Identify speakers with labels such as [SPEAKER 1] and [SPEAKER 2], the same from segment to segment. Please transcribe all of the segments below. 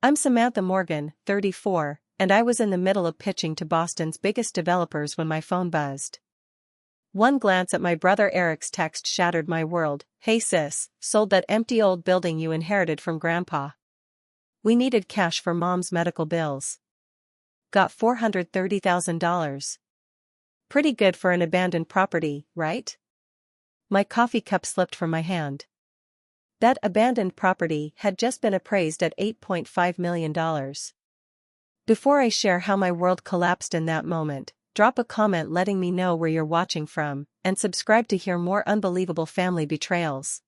[SPEAKER 1] I'm Samantha Morgan, 34, and I was in the middle of pitching to Boston's biggest developers when my phone buzzed. One glance at my brother Eric's text shattered my world. "Hey sis, sold that empty old building you inherited from Grandpa. We needed cash for Mom's medical bills. Got $430,000. Pretty good for an abandoned property, right?" My coffee cup slipped from my hand. That abandoned property had just been appraised at $8.5 million. Before I share how my world collapsed in that moment, drop a comment letting me know where you're watching from, and subscribe to hear more unbelievable family betrayals.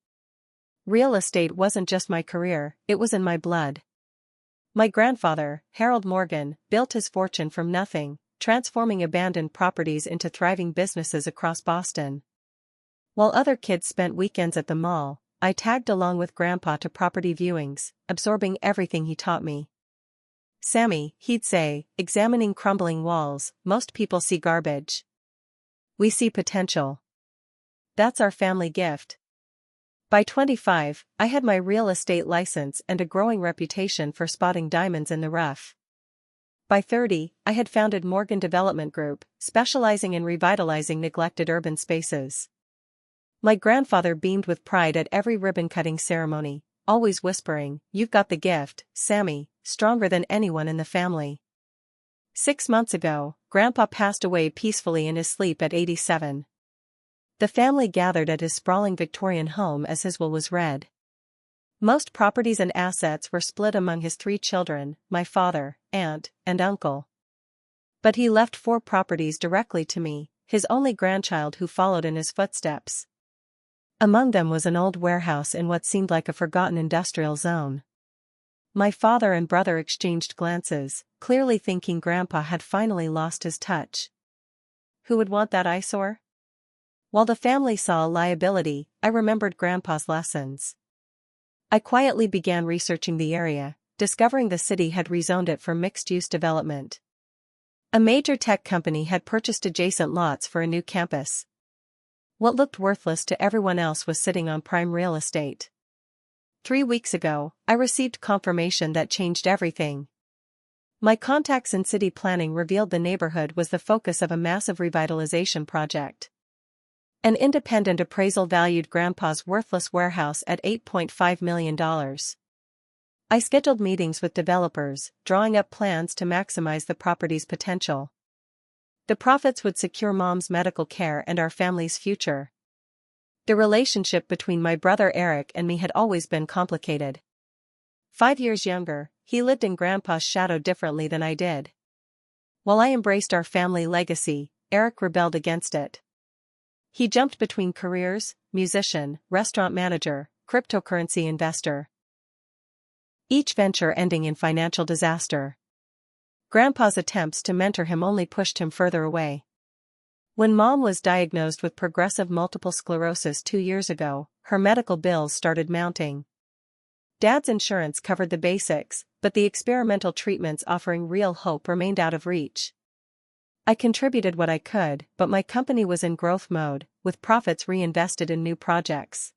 [SPEAKER 1] Real estate wasn't just my career, it was in my blood. My grandfather, Harold Morgan, built his fortune from nothing, transforming abandoned properties into thriving businesses across Boston. While other kids spent weekends at the mall, I tagged along with Grandpa to property viewings, absorbing everything he taught me. "Sammy," he'd say, examining crumbling walls, "most people see garbage. We see potential. That's our family gift." By 25, I had my real estate license and a growing reputation for spotting diamonds in the rough. By 30, I had founded Morgan Development Group, specializing in revitalizing neglected urban spaces. My grandfather beamed with pride at every ribbon-cutting ceremony, always whispering, "You've got the gift, Sammy, stronger than anyone in the family." 6 months ago, Grandpa passed away peacefully in his sleep at 87. The family gathered at his sprawling Victorian home as his will was read. Most properties and assets were split among his 3 children, my father, aunt, and uncle. But he left 4 properties directly to me, his only grandchild who followed in his footsteps. Among them was an old warehouse in what seemed like a forgotten industrial zone. My father and brother exchanged glances, clearly thinking Grandpa had finally lost his touch. Who would want that eyesore? While the family saw a liability, I remembered Grandpa's lessons. I quietly began researching the area, discovering the city had rezoned it for mixed-use development. A major tech company had purchased adjacent lots for a new campus. What looked worthless to everyone else was sitting on prime real estate. 3 weeks ago, I received confirmation that changed everything. My contacts in city planning revealed the neighborhood was the focus of a massive revitalization project. An independent appraisal valued Grandpa's worthless warehouse at $8.5 million. I scheduled meetings with developers, drawing up plans to maximize the property's potential. The profits would secure Mom's medical care and our family's future. The relationship between my brother Eric and me had always been complicated. 5 years younger, he lived in Grandpa's shadow differently than I did. While I embraced our family legacy, Eric rebelled against it. He jumped between careers: musician, restaurant manager, cryptocurrency investor. Each venture ending in financial disaster. Grandpa's attempts to mentor him only pushed him further away. When Mom was diagnosed with progressive multiple sclerosis 2 years ago, her medical bills started mounting. Dad's insurance covered the basics, but the experimental treatments offering real hope remained out of reach. I contributed what I could, but my company was in growth mode, with profits reinvested in new projects.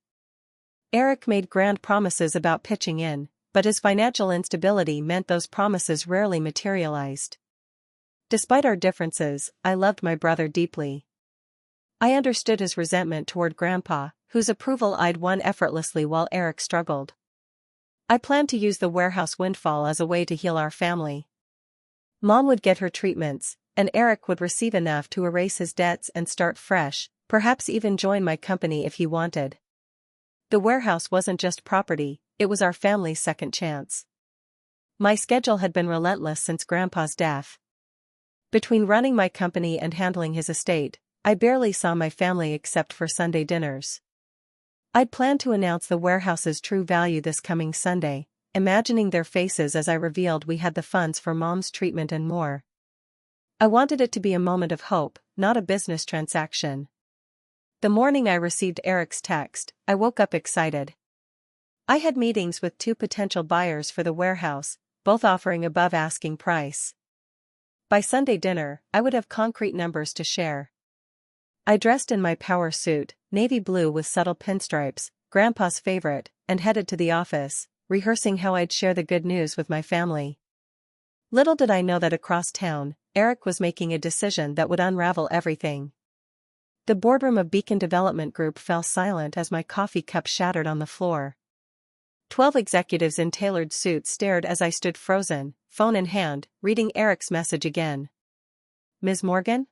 [SPEAKER 1] Eric made grand promises about pitching in, but his financial instability meant those promises rarely materialized. Despite our differences, I loved my brother deeply. I understood his resentment toward Grandpa, whose approval I'd won effortlessly while Eric struggled. I planned to use the warehouse windfall as a way to heal our family. Mom would get her treatments, and Eric would receive enough to erase his debts and start fresh, perhaps even join my company if he wanted. The warehouse wasn't just property, it was our family's second chance. My schedule had been relentless since Grandpa's death. Between running my company and handling his estate, I barely saw my family except for Sunday dinners. I'd planned to announce the warehouse's true value this coming Sunday, imagining their faces as I revealed we had the funds for Mom's treatment and more. I wanted it to be a moment of hope, not a business transaction. The morning I received Eric's text, I woke up excited. I had meetings with 2 potential buyers for the warehouse, both offering above asking price. By Sunday dinner, I would have concrete numbers to share. I dressed in my power suit, navy blue with subtle pinstripes, Grandpa's favorite, and headed to the office, rehearsing how I'd share the good news with my family. Little did I know that across town, Eric was making a decision that would unravel everything. The boardroom of Beacon Development Group fell silent as my coffee cup shattered on the floor. 12 executives in tailored suits stared as I stood frozen, phone in hand, reading Eric's message again. Ms. Morgan?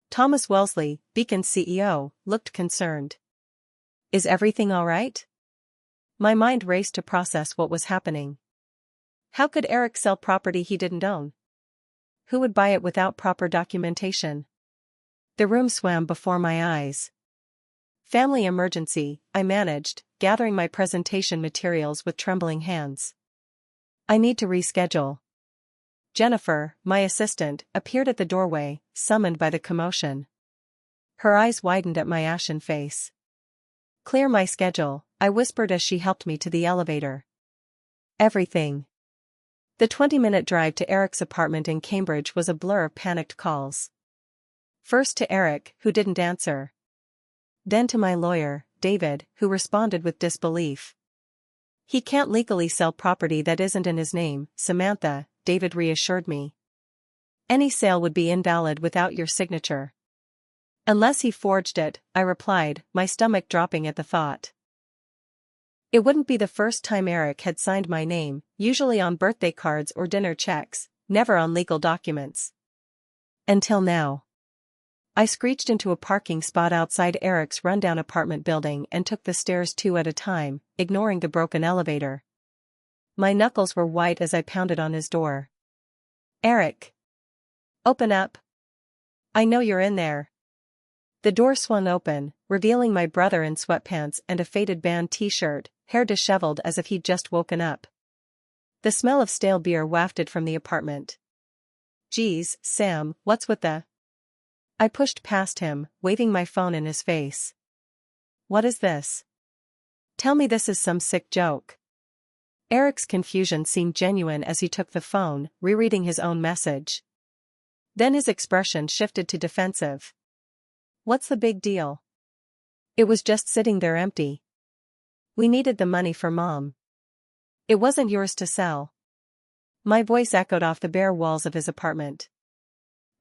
[SPEAKER 1] Thomas Wellesley, Beacon's CEO, looked concerned. Is everything all right? My mind raced to process what was happening. How could Eric sell property he didn't own? Who would buy it without proper documentation? The room swam before my eyes. Family emergency, I managed, gathering my presentation materials with trembling hands. I need to reschedule. Jennifer, my assistant, appeared at the doorway, summoned by the commotion. Her eyes widened at my ashen face. Clear my schedule, I whispered as she helped me to the elevator. Everything. The 20-minute drive to Eric's apartment in Cambridge was a blur of panicked calls. First to Eric, who didn't answer. Then to my lawyer, David, who responded with disbelief. He can't legally sell property that isn't in his name, Samantha, David reassured me. Any sale would be invalid without your signature. Unless he forged it, I replied, my stomach dropping at the thought. It wouldn't be the first time Eric had signed my name, usually on birthday cards or dinner checks, never on legal documents. Until now. I screeched into a parking spot outside Eric's rundown apartment building and took the stairs 2 at a time, ignoring the broken elevator. My knuckles were white as I pounded on his door. Eric! Open up! I know you're in there. The door swung open, revealing my brother in sweatpants and a faded band t-shirt, hair disheveled as if he'd just woken up. The smell of stale beer wafted from the apartment. Geez, Sam, what's with the... I pushed past him, waving my phone in his face. What is this? Tell me this is some sick joke. Eric's confusion seemed genuine as he took the phone, rereading his own message. Then his expression shifted to defensive. What's the big deal? It was just sitting there empty. We needed the money for Mom. It wasn't yours to sell. My voice echoed off the bare walls of his apartment.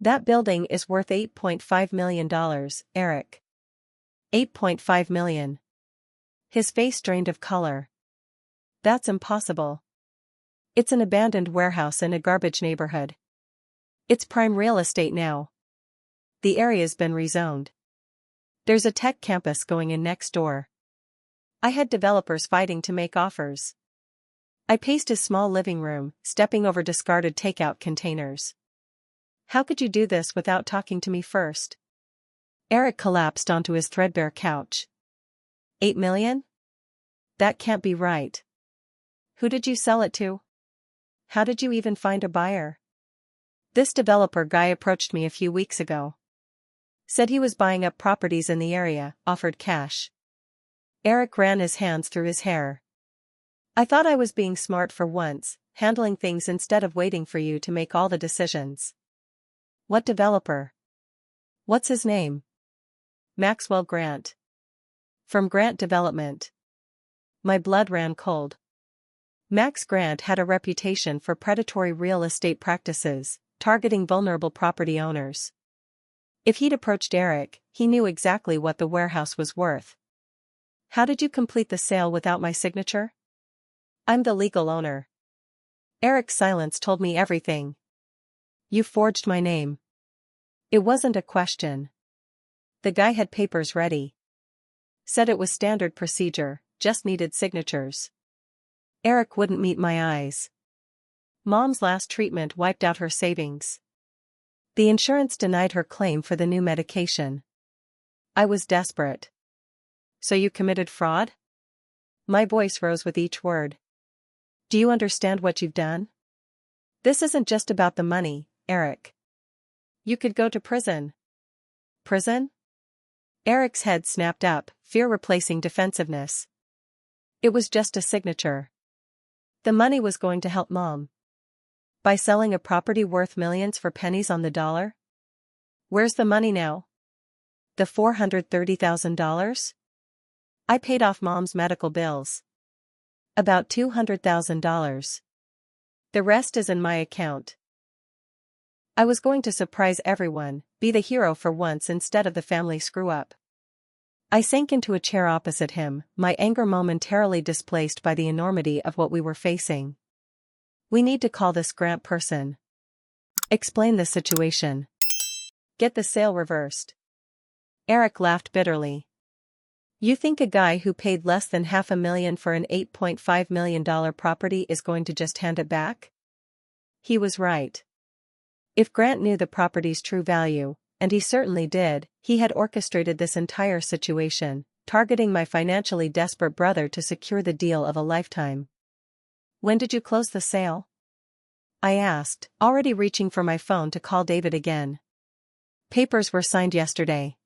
[SPEAKER 1] That building is worth $8.5 million, Eric. $8.5 million. His face drained of color. That's impossible. It's an abandoned warehouse in a garbage neighborhood. It's prime real estate now. The area's been rezoned. There's a tech campus going in next door. I had developers fighting to make offers. I paced his small living room, stepping over discarded takeout containers. How could you do this without talking to me first? Eric collapsed onto his threadbare couch. 8 million? That can't be right. Who did you sell it to? How did you even find a buyer? This developer guy approached me a few weeks ago. Said he was buying up properties in the area, offered cash. Eric ran his hands through his hair. I thought I was being smart for once, handling things instead of waiting for you to make all the decisions. What developer? What's his name? Maxwell Grant. From Grant Development. My blood ran cold. Max Grant had a reputation for predatory real estate practices, targeting vulnerable property owners. If he'd approached Eric, he knew exactly what the warehouse was worth. How did you complete the sale without my signature? I'm the legal owner. Eric's silence told me everything. You forged my name. It wasn't a question. The guy had papers ready. Said it was standard procedure, just needed signatures. Eric wouldn't meet my eyes. Mom's last treatment wiped out her savings. The insurance denied her claim for the new medication. I was desperate. So you committed fraud? My voice rose with each word. Do you understand what you've done? This isn't just about the money, Eric. You could go to prison. Prison? Eric's head snapped up, fear replacing defensiveness. It was just a signature. The money was going to help Mom. By selling a property worth millions for pennies on the dollar? Where's the money now? The $430,000? I paid off Mom's medical bills. About $200,000. The rest is in my account. I was going to surprise everyone, be the hero for once instead of the family screw-up. I sank into a chair opposite him, my anger momentarily displaced by the enormity of what we were facing. We need to call this Grant person. Explain the situation. Get the sale reversed. Eric laughed bitterly. You think a guy who paid less than $500,000 for an $8.5 million property is going to just hand it back? He was right. If Grant knew the property's true value, and he certainly did, he had orchestrated this entire situation, targeting my financially desperate brother to secure the deal of a lifetime. When did you close the sale? I asked, already reaching for my phone to call David again. Papers were signed yesterday.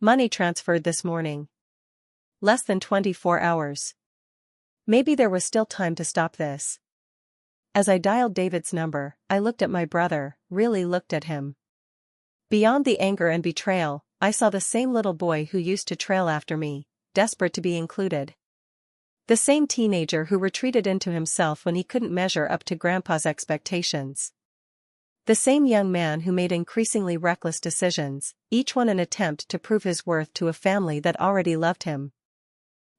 [SPEAKER 1] Money transferred this morning. Less than 24 hours. Maybe there was still time to stop this. As I dialed David's number, I looked at my brother, really looked at him. Beyond the anger and betrayal, I saw the same little boy who used to trail after me, desperate to be included. The same teenager who retreated into himself when he couldn't measure up to Grandpa's expectations. The same young man who made increasingly reckless decisions, each one an attempt to prove his worth to a family that already loved him.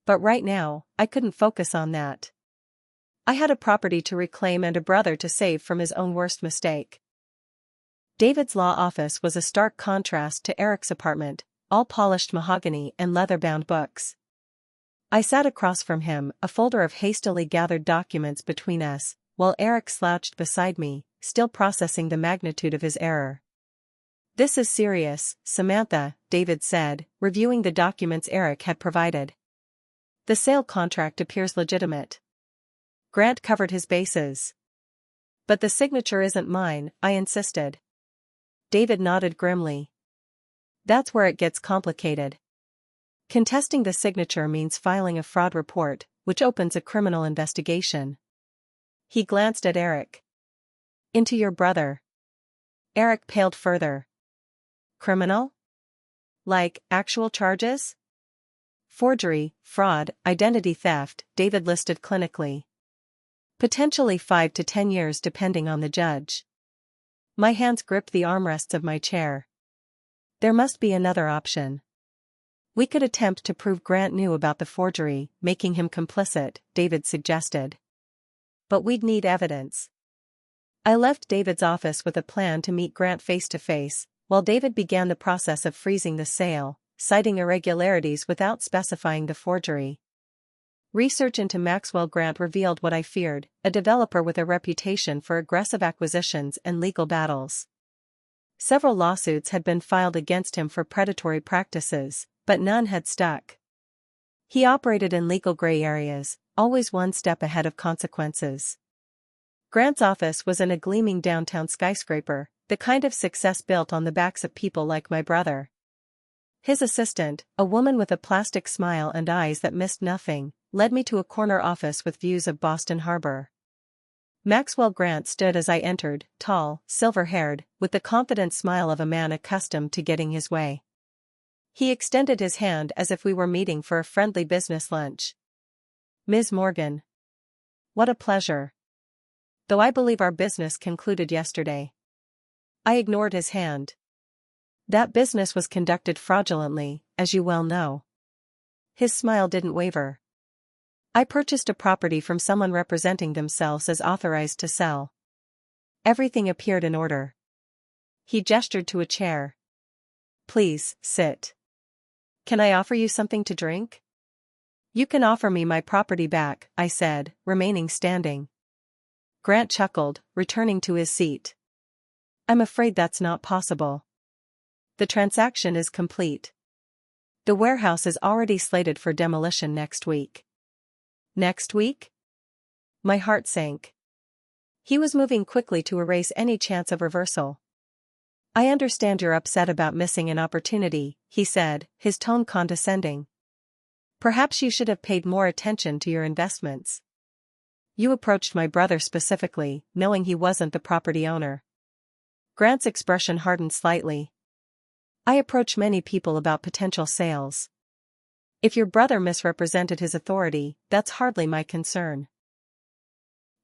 [SPEAKER 1] But right now, I couldn't focus on that. I had a property to reclaim and a brother to save from his own worst mistake. David's law office was a stark contrast to Eric's apartment, all polished mahogany and leather-bound books. I sat across from him, a folder of hastily gathered documents between us, while Eric slouched beside me, still processing the magnitude of his error. This is serious, Samantha, David said, reviewing the documents Eric had provided. The sale contract appears legitimate. Grant covered his bases. But the signature isn't mine, I insisted. David nodded grimly. That's where it gets complicated. Contesting the signature means filing a fraud report, which opens a criminal investigation. He glanced at Eric. Into your brother. Eric paled further. Criminal? Like, actual charges? Forgery, fraud, identity theft, David listed clinically. Potentially 5 to 10 years depending on the judge. My hands gripped the armrests of my chair. There must be another option. We could attempt to prove Grant knew about the forgery, making him complicit, David suggested. But we'd need evidence. I left David's office with a plan to meet Grant face to face, while David began the process of freezing the sale, citing irregularities without specifying the forgery. Research into Maxwell Grant revealed what I feared, a developer with a reputation for aggressive acquisitions and legal battles. Several lawsuits had been filed against him for predatory practices, but none had stuck. He operated in legal gray areas, always one step ahead of consequences. Grant's office was in a gleaming downtown skyscraper, the kind of success built on the backs of people like my brother. His assistant, a woman with a plastic smile and eyes that missed nothing, led me to a corner office with views of Boston Harbor. Maxwell Grant stood as I entered, tall, silver-haired, with the confident smile of a man accustomed to getting his way. He extended his hand as if we were meeting for a friendly business lunch. Ms. Morgan. What a pleasure. Though I believe our business concluded yesterday. I ignored his hand. That business was conducted fraudulently, as you well know. His smile didn't waver. I purchased a property from someone representing themselves as authorized to sell. Everything appeared in order. He gestured to a chair. Please, sit. Can I offer you something to drink? You can offer me my property back, I said, remaining standing. Grant chuckled, returning to his seat. I'm afraid that's not possible. The transaction is complete. The warehouse is already slated for demolition next week. Next week? My heart sank. He was moving quickly to erase any chance of reversal. I understand you're upset about missing an opportunity, he said, his tone condescending. Perhaps you should have paid more attention to your investments. You approached my brother specifically, knowing he wasn't the property owner. Grant's expression hardened slightly. I approach many people about potential sales. If your brother misrepresented his authority, that's hardly my concern.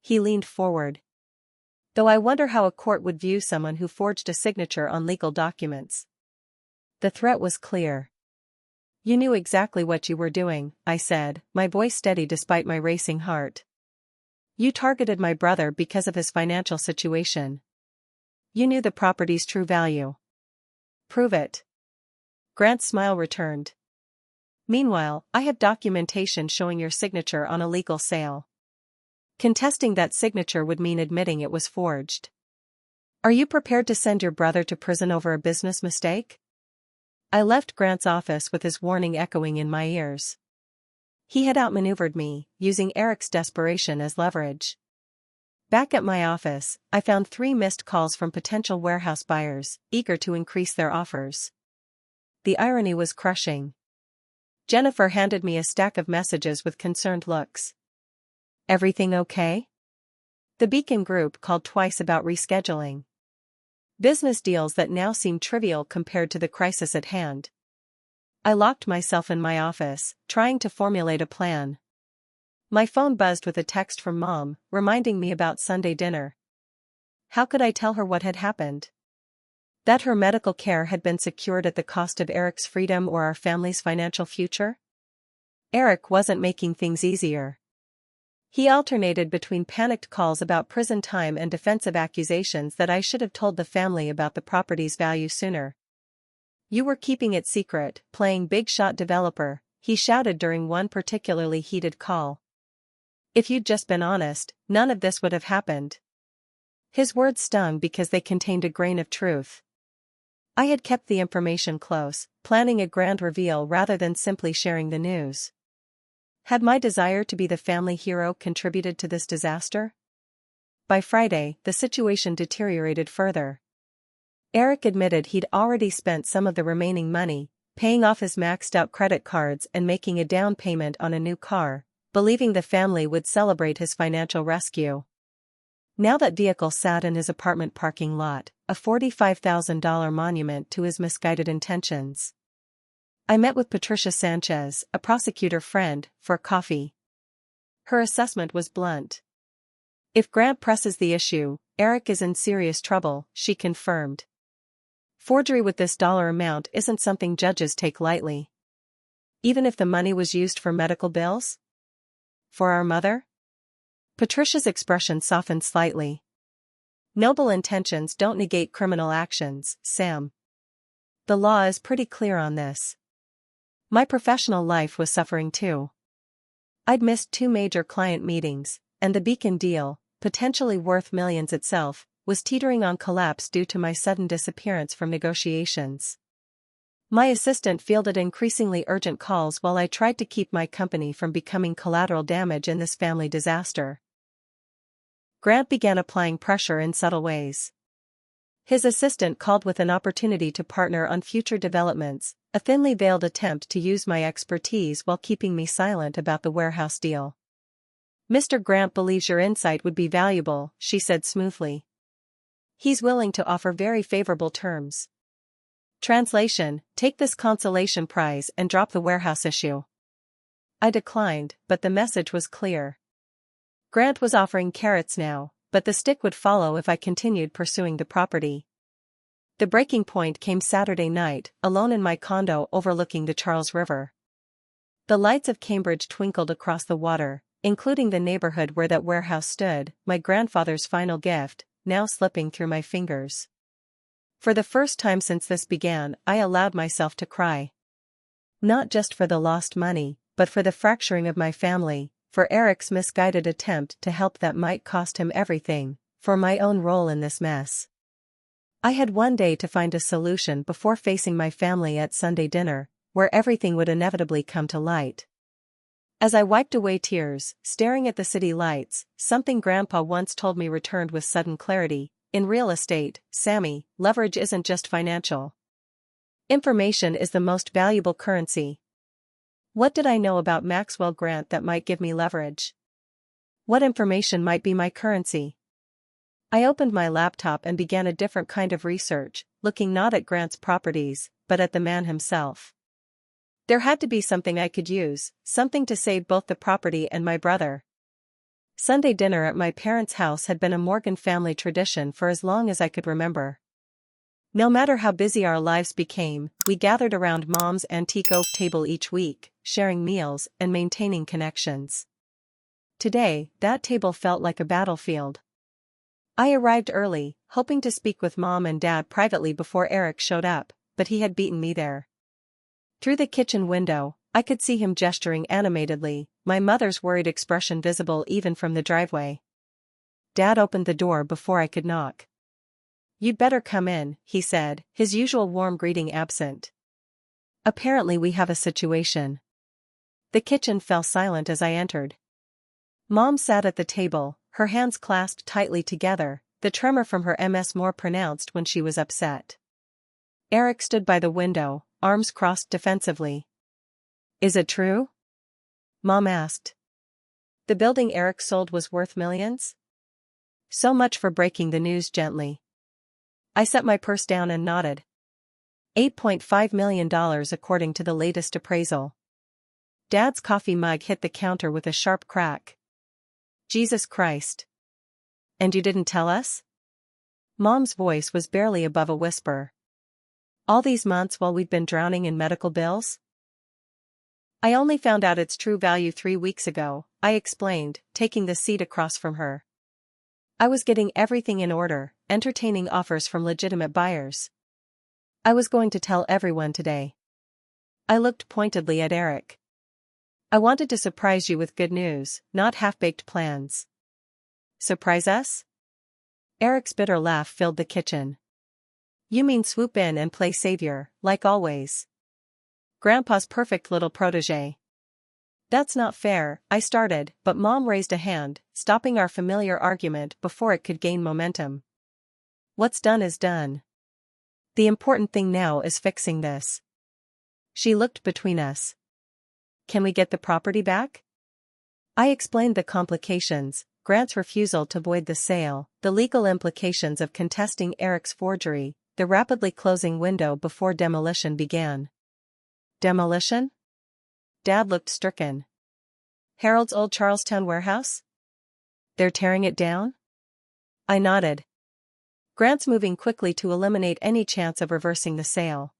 [SPEAKER 1] He leaned forward. Though I wonder how a court would view someone who forged a signature on legal documents. The threat was clear. You knew exactly what you were doing, I said, my voice steady despite my racing heart. You targeted my brother because of his financial situation. You knew the property's true value. Prove it. Grant's smile returned. Meanwhile, I have documentation showing your signature on a legal sale. Contesting that signature would mean admitting it was forged. Are you prepared to send your brother to prison over a business mistake? I left Grant's office with his warning echoing in my ears. He had outmaneuvered me, using Eric's desperation as leverage. Back at my office, I found 3 missed calls from potential warehouse buyers, eager to increase their offers. The irony was crushing. Jennifer handed me a stack of messages with concerned looks. Everything okay? The Beacon Group called twice about rescheduling. Business deals that now seem trivial compared to the crisis at hand. I locked myself in my office, trying to formulate a plan. My phone buzzed with a text from Mom, reminding me about Sunday dinner. How could I tell her what had happened? That her medical care had been secured at the cost of Eric's freedom or our family's financial future? Eric wasn't making things easier. He alternated between panicked calls about prison time and defensive accusations that I should have told the family about the property's value sooner. You were keeping it secret, playing big shot developer, he shouted during one particularly heated call. If you'd just been honest, none of this would have happened. His words stung because they contained a grain of truth. I had kept the information close, planning a grand reveal rather than simply sharing the news. Had my desire to be the family hero contributed to this disaster? By Friday, the situation deteriorated further. Eric admitted he'd already spent some of the remaining money, paying off his maxed-out credit cards and making a down payment on a new car, believing the family would celebrate his financial rescue. Now that vehicle sat in his apartment parking lot, a $45,000 monument to his misguided intentions. I met with Patricia Sanchez, a prosecutor friend, for coffee. Her assessment was blunt. If Grant presses the issue, Eric is in serious trouble, she confirmed. Forgery with this dollar amount isn't something judges take lightly. Even if the money was used for medical bills? For our mother? Patricia's expression softened slightly. Noble intentions don't negate criminal actions, Sam. The law is pretty clear on this. My professional life was suffering too. I'd missed 2 major client meetings, and the Beacon deal, potentially worth millions itself, was teetering on collapse due to my sudden disappearance from negotiations. My assistant fielded increasingly urgent calls while I tried to keep my company from becoming collateral damage in this family disaster. Grant began applying pressure in subtle ways. His assistant called with an opportunity to partner on future developments, a thinly veiled attempt to use my expertise while keeping me silent about the warehouse deal. Mr. Grant believes your insight would be valuable, she said smoothly. He's willing to offer very favorable terms. Translation: take this consolation prize and drop the warehouse issue. I declined, but the message was clear. Grant was offering carrots now, but the stick would follow if I continued pursuing the property. The breaking point came Saturday night, alone in my condo overlooking the Charles River. The lights of Cambridge twinkled across the water, including the neighborhood where that warehouse stood, my grandfather's final gift, now slipping through my fingers. For the first time since this began, I allowed myself to cry. Not just for the lost money, but for the fracturing of my family, for Eric's misguided attempt to help that might cost him everything, for my own role in this mess. I had one day to find a solution before facing my family at Sunday dinner, where everything would inevitably come to light. As I wiped away tears, staring at the city lights, something Grandpa once told me returned with sudden clarity. In real estate, Sammy, leverage isn't just financial. Information is the most valuable currency. What did I know about Maxwell Grant that might give me leverage? What information might be my currency? I opened my laptop and began a different kind of research, looking not at Grant's properties, but at the man himself. There had to be something I could use, something to save both the property and my brother. Sunday dinner at my parents' house had been a Morgan family tradition for as long as I could remember. No matter how busy our lives became, we gathered around Mom's antique oak table each week, sharing meals and maintaining connections. Today, that table felt like a battlefield. I arrived early, hoping to speak with Mom and Dad privately before Eric showed up, but he had beaten me there. Through the kitchen window, I could see him gesturing animatedly, my mother's worried expression visible even from the driveway. Dad opened the door before I could knock. "You'd better come in," he said, his usual warm greeting absent. "Apparently we have a situation." The kitchen fell silent as I entered. Mom sat at the table, her hands clasped tightly together, the tremor from her MS more pronounced when she was upset. Eric stood by the window, arms crossed defensively. "Is it true?" Mom asked. "The building Eric sold was worth millions?" "So much for breaking the news gently." I set my purse down and nodded. $8.5 million according to the latest appraisal. Dad's coffee mug hit the counter with a sharp crack. "Jesus Christ. And you didn't tell us?" Mom's voice was barely above a whisper. "All these months while we'd been drowning in medical bills?" "I only found out its true value 3 weeks ago," I explained, taking the seat across from her. "I was getting everything in order, entertaining offers from legitimate buyers. I was going to tell everyone today." I looked pointedly at Eric. "I wanted to surprise you with good news, not half-baked plans." "Surprise us?" Eric's bitter laugh filled the kitchen. "You mean swoop in and play savior, like always. Grandpa's perfect little protege." "That's not fair," I started, but Mom raised a hand, stopping our familiar argument before it could gain momentum. "What's done is done. The important thing now is fixing this." She looked between us. "Can we get the property back?" I explained the complications, Grant's refusal to void the sale, the legal implications of contesting Eric's forgery, the rapidly closing window before demolition began. "Demolition?" Dad looked stricken. "Harold's old Charlestown warehouse? They're tearing it down?" I nodded. "Grant's moving quickly to eliminate any chance of reversing the sale.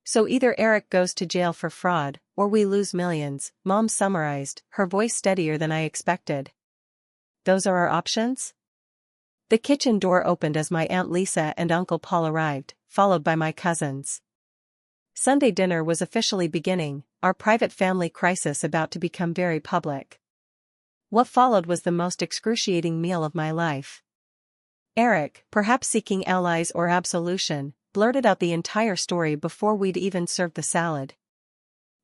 [SPEAKER 1] So either Eric goes to jail for fraud, or we lose millions," Mom summarized, her voice steadier than I expected. "Those are our options?" The kitchen door opened as my Aunt Lisa and Uncle Paul arrived, followed by my cousins. Sunday dinner was officially beginning, our private family crisis about to become very public. What followed was the most excruciating meal of my life. Eric, perhaps seeking allies or absolution, blurted out the entire story before we'd even served the salad.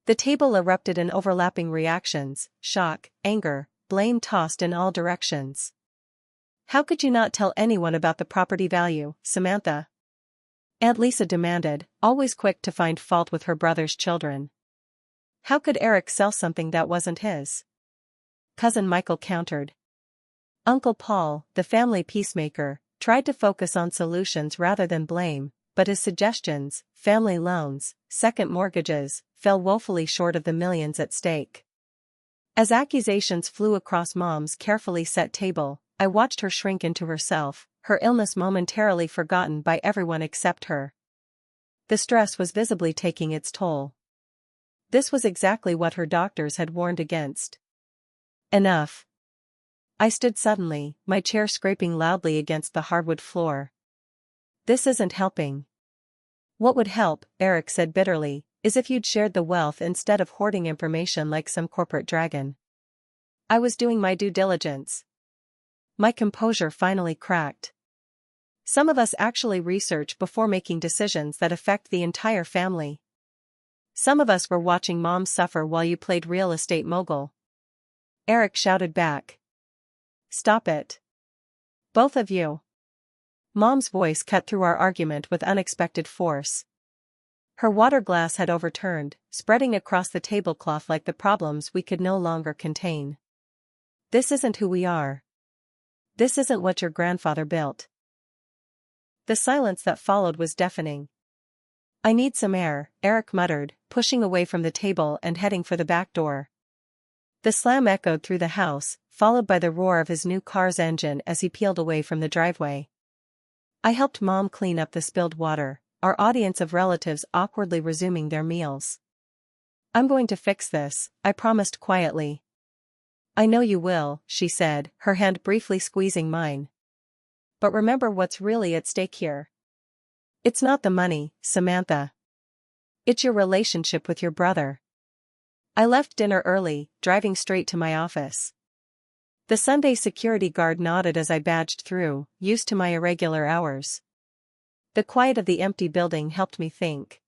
[SPEAKER 1] The table erupted in overlapping reactions, shock, anger, blame tossed in all directions. "How could you not tell anyone about the property value, Samantha?" Aunt Lisa demanded, always quick to find fault with her brother's children. "How could Eric sell something that wasn't his?" Cousin Michael countered. Uncle Paul, the family peacemaker, tried to focus on solutions rather than blame, but his suggestions, family loans, second mortgages, fell woefully short of the millions at stake. As accusations flew across Mom's carefully set table, I watched her shrink into herself, her illness momentarily forgotten by everyone except her. The stress was visibly taking its toll. This was exactly what her doctors had warned against. "Enough." I stood suddenly, my chair scraping loudly against the hardwood floor. "This isn't helping." "What would help," Eric said bitterly, "is if you'd shared the wealth instead of hoarding information like some corporate dragon." I was doing my due diligence. My composure finally cracked. Some of us actually research before making decisions that affect the entire family. Some of us were watching Mom suffer while you played real estate mogul. Eric shouted back. "Stop it. Both of you." Mom's voice cut through our argument with unexpected force. Her water glass had overturned, spreading across the tablecloth like the problems we could no longer contain. "This isn't who we are. This isn't what your grandfather built." The silence that followed was deafening. "I need some air," Eric muttered, pushing away from the table and heading for the back door. The slam echoed through the house, followed by the roar of his new car's engine as he peeled away from the driveway. I helped Mom clean up the spilled water, our audience of relatives awkwardly resuming their meals. "I'm going to fix this," I promised quietly. "I know you will," she said, her hand briefly squeezing mine. "But remember what's really at stake here. It's not the money, Samantha. It's your relationship with your brother." I left dinner early, driving straight to my office. The Sunday security guard nodded as I badged through, used to my irregular hours. The quiet of the empty building helped me think.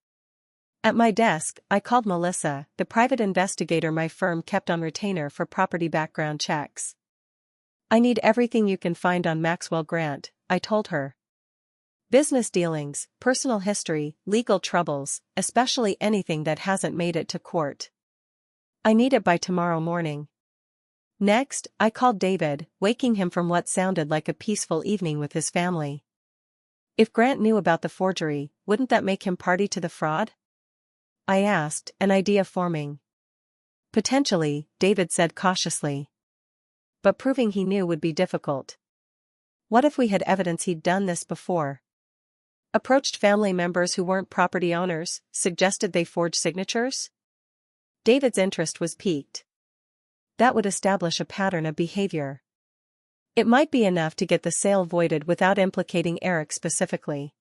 [SPEAKER 1] At my desk, I called Melissa, the private investigator my firm kept on retainer for property background checks. "I need everything you can find on Maxwell Grant," I told her. "Business dealings, personal history, legal troubles, especially anything that hasn't made it to court. I need it by tomorrow morning." Next, I called David, waking him from what sounded like a peaceful evening with his family. If Grant knew about the forgery, wouldn't that make him party to the fraud? I asked, an idea forming. "Potentially," David said cautiously. "But proving he knew would be difficult. What if we had evidence he'd done this before? Approached family members who weren't property owners, suggested they forge signatures?" David's interest was piqued. That would establish a pattern of behavior. It might be enough to get the sale voided without implicating Eric specifically.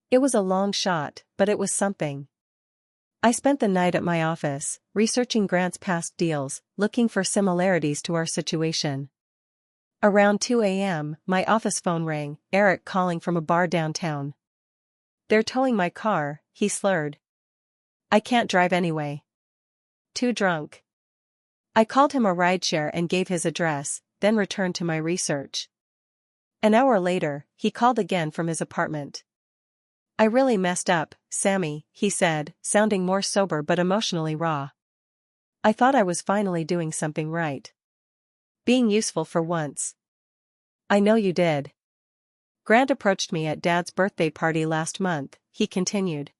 [SPEAKER 1] It was a long shot, but it was something. I spent the night at my office, researching Grant's past deals, looking for similarities to our situation. Around 2 a.m., my office phone rang, Eric calling from a bar downtown. "They're towing my car," he slurred. "I can't drive anyway. Too drunk." I called him a rideshare and gave his address, then returned to my research. An hour later, he called again from his apartment. "I really messed up, Sammy," he said, sounding more sober but emotionally raw. "I thought I was finally doing something right. Being useful for once." "I know you did. Grant approached me at Dad's birthday party last month," he continued.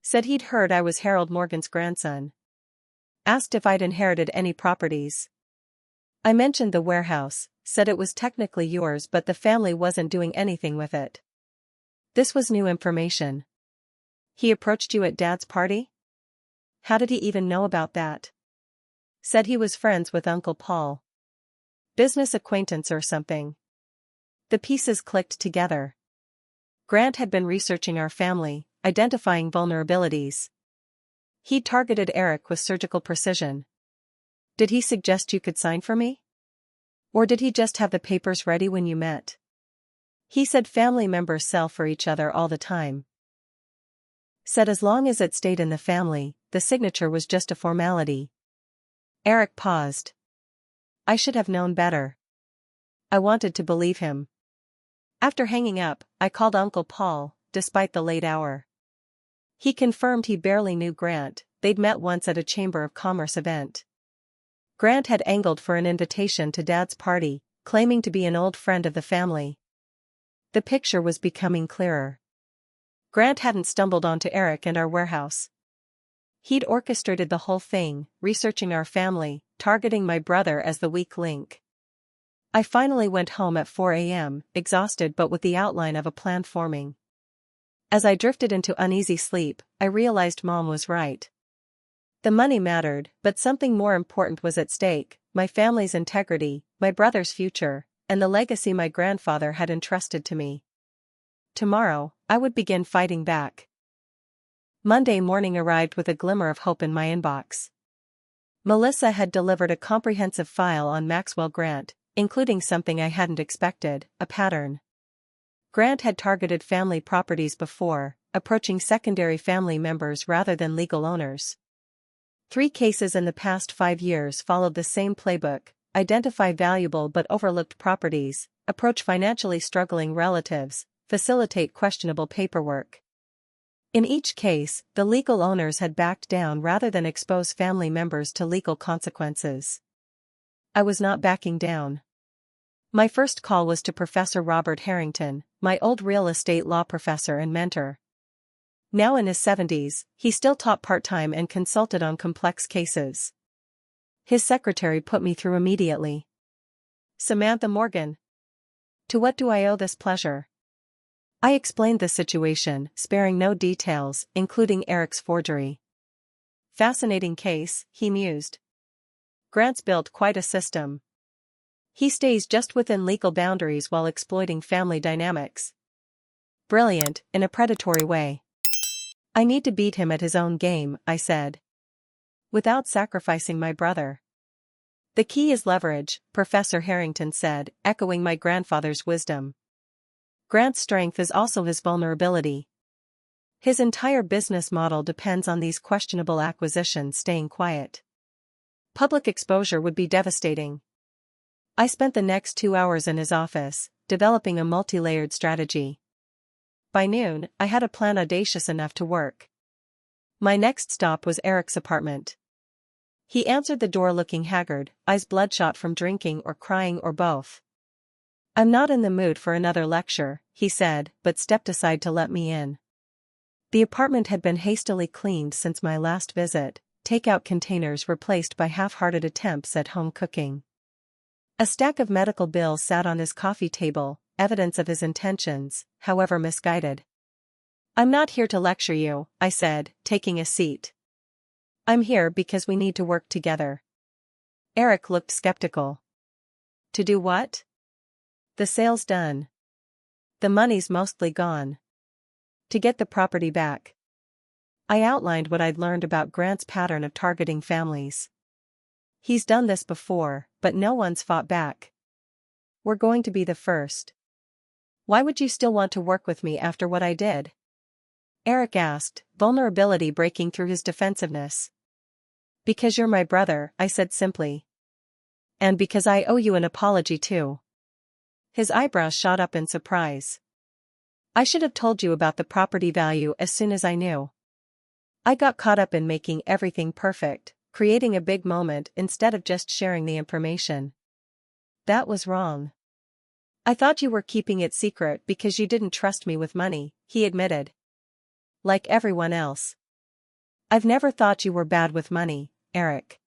[SPEAKER 1] "Said he'd heard I was Harold Morgan's grandson. Asked if I'd inherited any properties. I mentioned the warehouse, said it was technically yours but the family wasn't doing anything with it." This was new information. "He approached you at Dad's party? How did he even know about that?" "Said he was friends with Uncle Paul. Business acquaintance or something." The pieces clicked together. Grant had been researching our family, identifying vulnerabilities. He targeted Eric with surgical precision. "Did he suggest you could sign for me? Or did he just have the papers ready when you met?" "He said family members sell for each other all the time. Said as long as it stayed in the family, the signature was just a formality." Eric paused. I should have known better. I wanted to believe him. After hanging up, I called Uncle Paul, despite the late hour. He confirmed he barely knew Grant, they'd met once at a Chamber of Commerce event. Grant had angled for an invitation to Dad's party, claiming to be an old friend of the family. The picture was becoming clearer. Grant hadn't stumbled onto Eric and our warehouse. He'd orchestrated the whole thing, researching our family, targeting my brother as the weak link. I finally went home at 4 a.m., exhausted but with the outline of a plan forming. As I drifted into uneasy sleep, I realized Mom was right. The money mattered, but something more important was at stake: my family's integrity, my brother's future, and the legacy my grandfather had entrusted to me. Tomorrow, I would begin fighting back. Monday morning arrived with a glimmer of hope in my inbox. Melissa had delivered a comprehensive file on Maxwell Grant, including something I hadn't expected: a pattern. Grant had targeted family properties before, approaching secondary family members rather than legal owners. 3 cases in the past 5 years followed the same playbook: identify valuable but overlooked properties, approach financially struggling relatives, facilitate questionable paperwork. In each case, the legal owners had backed down rather than expose family members to legal consequences. I was not backing down. My first call was to Professor Robert Harrington, my old real estate law professor and mentor. Now in his 70s, he still taught part-time and consulted on complex cases. His secretary put me through immediately. Samantha Morgan. To what do I owe this pleasure? I explained the situation, sparing no details, including Eric's forgery. Fascinating case, he mused. Grant's built quite a system. He stays just within legal boundaries while exploiting family dynamics. Brilliant, in a predatory way. I need to beat him at his own game, I said. Without sacrificing my brother. The key is leverage, Professor Harrington said, echoing my grandfather's wisdom. Grant's strength is also his vulnerability. His entire business model depends on these questionable acquisitions staying quiet. Public exposure would be devastating. I spent the next 2 hours in his office, developing a multi-layered strategy. By noon, I had a plan audacious enough to work. My next stop was Eric's apartment. He answered the door looking haggard, eyes bloodshot from drinking or crying or both. I'm not in the mood for another lecture, he said, but stepped aside to let me in. The apartment had been hastily cleaned since my last visit, takeout containers replaced by half-hearted attempts at home cooking. A stack of medical bills sat on his coffee table, evidence of his intentions, however misguided. I'm not here to lecture you, I said, taking a seat. I'm here because we need to work together. Eric looked skeptical. To do what? The sale's done. The money's mostly gone. To get the property back. I outlined what I'd learned about Grant's pattern of targeting families. He's done this before, but no one's fought back. We're going to be the first. Why would you still want to work with me after what I did? Eric asked, vulnerability breaking through his defensiveness. Because you're my brother, I said simply. And because I owe you an apology too. His eyebrows shot up in surprise. I should have told you about the property value as soon as I knew. I got caught up in making everything perfect, creating a big moment instead of just sharing the information. That was wrong. I thought you were keeping it secret because you didn't trust me with money, he admitted. Like everyone else. I've never thought you were bad with money, Eric.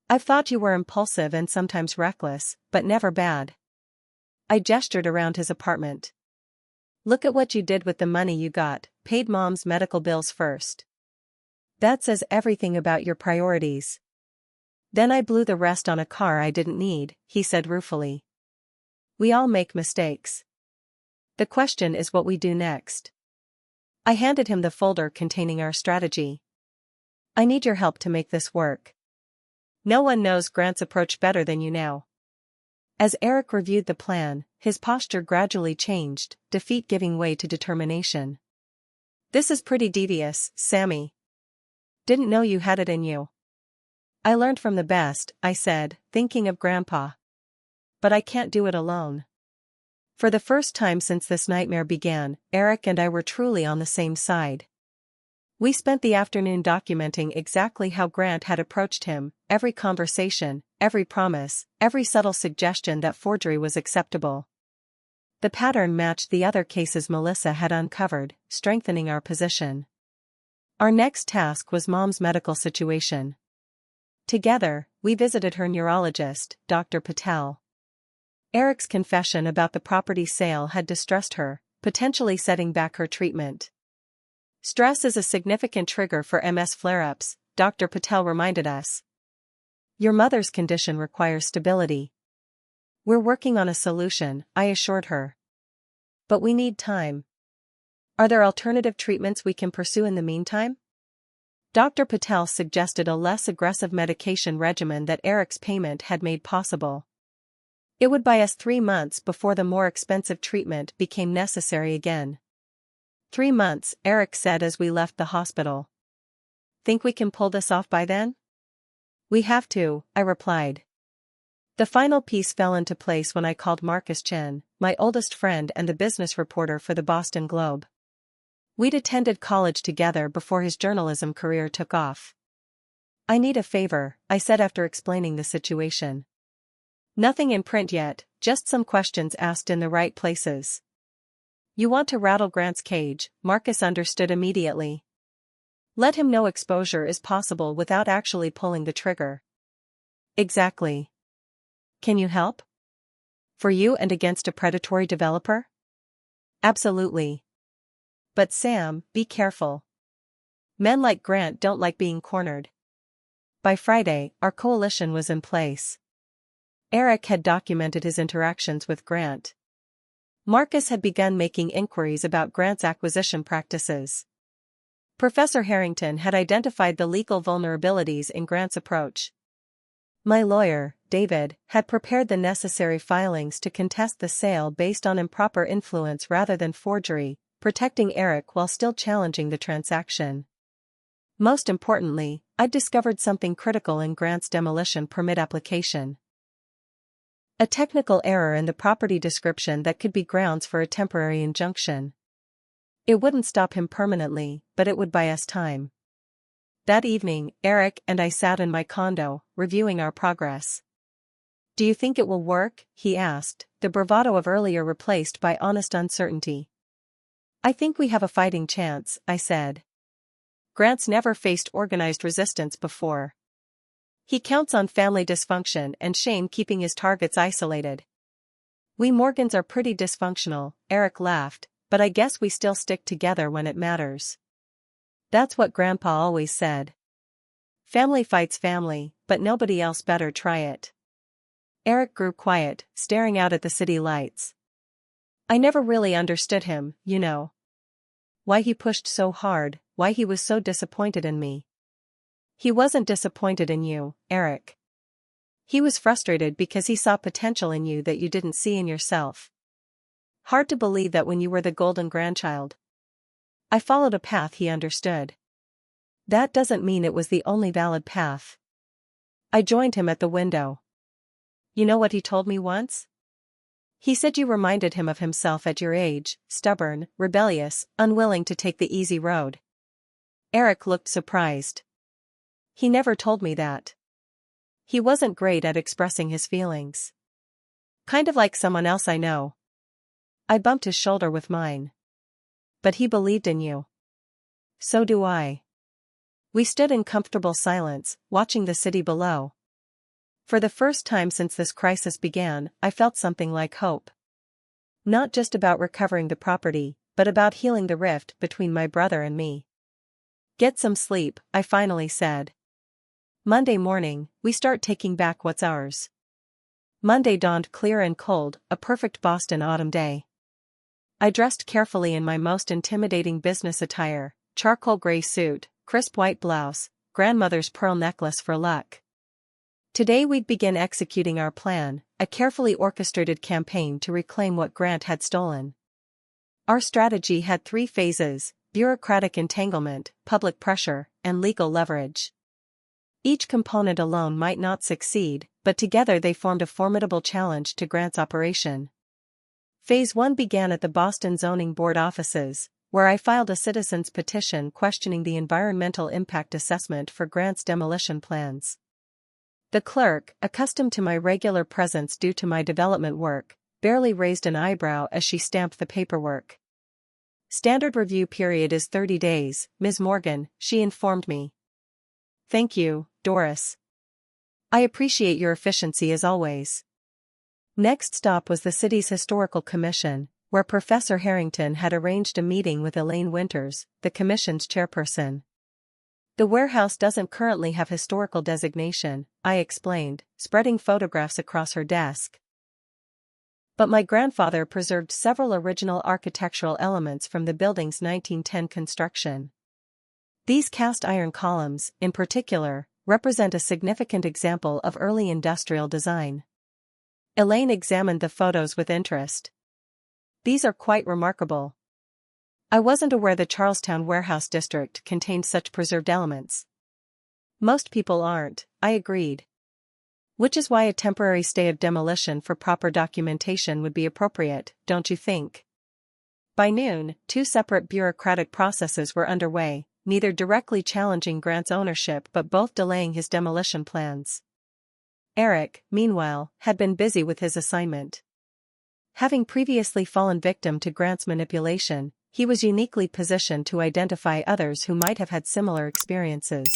[SPEAKER 1] I've thought you were impulsive and sometimes reckless, but never bad. I gestured around his apartment. Look at what you did with the money you got, paid Mom's medical bills first. That says everything about your priorities. Then I blew the rest on a car I didn't need, he said ruefully. We all make mistakes. The question is what we do next. I handed him the folder containing our strategy. I need your help to make this work. No one knows Grant's approach better than you now. As Eric reviewed the plan, his posture gradually changed, defeat giving way to determination. This is pretty devious, Sammy. Didn't know you had it in you. I learned from the best, I said, thinking of Grandpa. But I can't do it alone. For the first time since this nightmare began, Eric and I were truly on the same side. We spent the afternoon documenting exactly how Grant had approached him, every conversation, every promise, every subtle suggestion that forgery was acceptable. The pattern matched the other cases Melissa had uncovered, strengthening our position. Our next task was Mom's medical situation. Together, we visited her neurologist, Dr. Patel. Eric's confession about the property sale had distressed her, potentially setting back her treatment. Stress is a significant trigger for MS flare-ups, Dr. Patel reminded us. Your mother's condition requires stability. We're working on a solution, I assured her. But we need time. Are there alternative treatments we can pursue in the meantime? Dr. Patel suggested a less aggressive medication regimen that Eric's payment had made possible. It would buy us 3 months before the more expensive treatment became necessary again. 3 months, Eric said as we left the hospital. Think we can pull this off by then? We have to, I replied. The final piece fell into place when I called Marcus Chen, my oldest friend and the business reporter for the Boston Globe. We'd attended college together before his journalism career took off. I need a favor, I said after explaining the situation. Nothing in print yet, just some questions asked in the right places. You want to rattle Grant's cage, Marcus understood immediately. Let him know exposure is possible without actually pulling the trigger. Exactly. Can you help? For you and against a predatory developer? Absolutely. But Sam, be careful. Men like Grant don't like being cornered. By Friday, our coalition was in place. Eric had documented his interactions with Grant. Marcus had begun making inquiries about Grant's acquisition practices. Professor Harrington had identified the legal vulnerabilities in Grant's approach. My lawyer, David, had prepared the necessary filings to contest the sale based on improper influence rather than forgery, protecting Eric while still challenging the transaction. Most importantly, I'd discovered something critical in Grant's demolition permit application. A technical error in the property description that could be grounds for a temporary injunction. It wouldn't stop him permanently, but it would buy us time. That evening, Eric and I sat in my condo, reviewing our progress. Do you think it will work? He asked, the bravado of earlier replaced by honest uncertainty. I think we have a fighting chance, I said. Grant's never faced organized resistance before. He counts on family dysfunction and shame keeping his targets isolated. We Morgans are pretty dysfunctional, Eric laughed, but I guess we still stick together when it matters. That's what Grandpa always said. Family fights family, but nobody else better try it. Eric grew quiet, staring out at the city lights. I never really understood him, you know. Why he pushed so hard, why he was so disappointed in me. He wasn't disappointed in you, Eric. He was frustrated because he saw potential in you that you didn't see in yourself. Hard to believe that when you were the golden grandchild. I followed a path he understood. That doesn't mean it was the only valid path. I joined him at the window. You know what he told me once? He said you reminded him of himself at your age, stubborn, rebellious, unwilling to take the easy road. Eric looked surprised. He never told me that. He wasn't great at expressing his feelings. Kind of like someone else I know. I bumped his shoulder with mine. But he believed in you. So do I. We stood in comfortable silence, watching the city below. For the first time since this crisis began, I felt something like hope. Not just about recovering the property, but about healing the rift between my brother and me. Get some sleep, I finally said. Monday morning, we start taking back what's ours. Monday dawned clear and cold, a perfect Boston autumn day. I dressed carefully in my most intimidating business attire, charcoal gray suit, crisp white blouse, grandmother's pearl necklace for luck. Today we'd begin executing our plan, a carefully orchestrated campaign to reclaim what Grant had stolen. Our strategy had 3 phases: bureaucratic entanglement, public pressure, and legal leverage. Each component alone might not succeed, but together they formed a formidable challenge to Grant's operation. Phase 1 began at the Boston Zoning Board offices, where I filed a citizen's petition questioning the environmental impact assessment for Grant's demolition plans. The clerk, accustomed to my regular presence due to my development work, barely raised an eyebrow as she stamped the paperwork. Standard review period is 30 days, Ms. Morgan, she informed me. Thank you, Doris. I appreciate your efficiency as always. Next stop was the city's historical commission, where Professor Harrington had arranged a meeting with Elaine Winters, the commission's chairperson. The warehouse doesn't currently have historical designation, I explained, spreading photographs across her desk. But my grandfather preserved several original architectural elements from the building's 1910 construction. These cast iron columns, in particular, represent a significant example of early industrial design. Elaine examined the photos with interest. These are quite remarkable. I wasn't aware the Charlestown warehouse district contained such preserved elements. Most people aren't, I agreed. Which is why a temporary stay of demolition for proper documentation would be appropriate, don't you think? By noon, 2 separate bureaucratic processes were underway, neither directly challenging Grant's ownership but both delaying his demolition plans. Eric, meanwhile, had been busy with his assignment. Having previously fallen victim to Grant's manipulation, he was uniquely positioned to identify others who might have had similar experiences.